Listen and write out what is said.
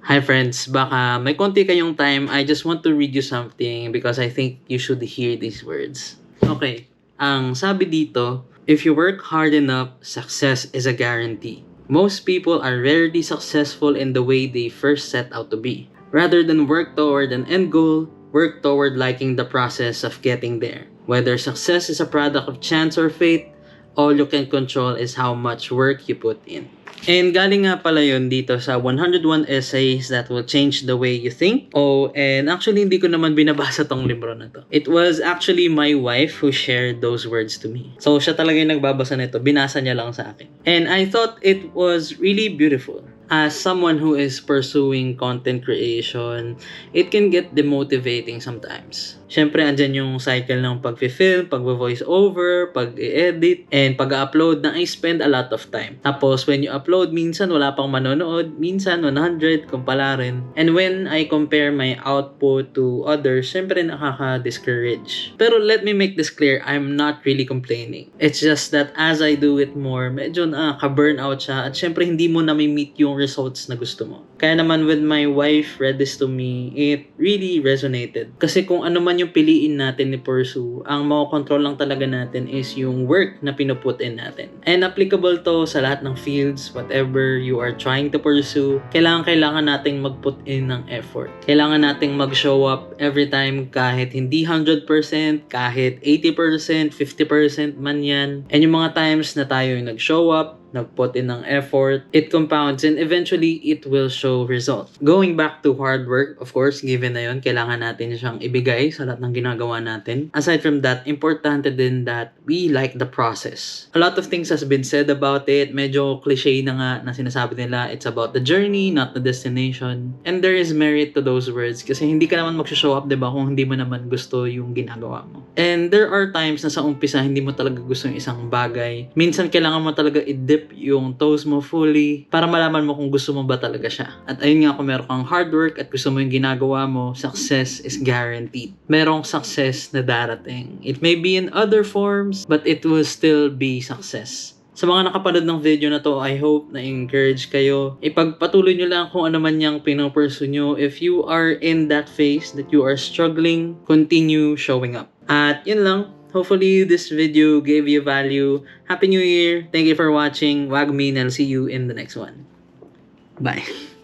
Hi friends, baka may konti kayong time, I just want to read you something because I think you should hear these words. Okay, ang sabi dito, if you work hard enough, success is a guarantee. Most people are rarely successful in the way they first set out to be. Rather than work toward an end goal, work toward liking the process of getting there. Whether success is a product of chance or fate, all you can control is how much work you put in. And galing nga pala yun dito sa 101 essays that will change the way you think. Oh, and actually hindi ko naman binabasa tong libro na to. It was actually my wife who shared those words to me. So siya talaga yung nagbabasa nito. Binasa niya lang sa akin. And I thought it was really beautiful. As someone who is pursuing content creation, it can get demotivating sometimes. Siyempre, andyan yung cycle ng pag-film, pag-voice over, pag-edit, and pag-upload na I spend a lot of time. Tapos, when you upload, minsan wala pang manonood, minsan 100, kung pala rin. And when I compare my output to others, siyempre nakaka-discourage. Pero let me make this clear, I'm not really complaining. It's just that as I do it more, medyo nakaka-burnout siya at siyempre hindi mo nami-meet yung results na gusto mo. Kaya naman when my wife read this to me, it really resonated. Kasi kung ano man yung piliin natin ni pursue, ang makokontrol lang talaga natin is yung work na pinuput in natin. And applicable to sa lahat ng fields, whatever you are trying to pursue, kailangan nating mag-put in ng effort. Kailangan nating mag-show up every time kahit hindi 100%, kahit 80%, 50% man yan. And yung mga times na tayo yung nag-show up, nag-put in ng effort, it compounds and eventually it will show result. Going back to hard work, of course, given na yun, kailangan natin siyang ibigay sa lahat ng ginagawa natin. Aside from that, importante din that we like the process. A lot of things has been said about it. Medyo cliche na nga na sinasabi nila, it's about the journey, not the destination. And there is merit to those words kasi hindi ka naman mag-show up, diba, kung hindi mo naman gusto yung ginagawa mo. And there are times na sa umpisa, hindi mo talaga gusto yung isang bagay. Minsan, kailangan mo talaga i-dip yung toes mo fully para malaman mo kung gusto mo ba talaga siya. At ayun nga, kung meron kang hard work at gusto mo yung ginagawa mo, success is guaranteed. Merong success na darating. It may be in other forms, but it will still be success. Sa mga nakapanood ng video na to, I hope na encourage kayo. Ipagpatuloy nyo lang kung ano man yung pinupursue nyo. If you are in that phase that you are struggling, continue showing up. At yun lang. Hopefully, this video gave you value. Happy New Year! Thank you for watching. Wag me and I'll see you in the next one. Bye!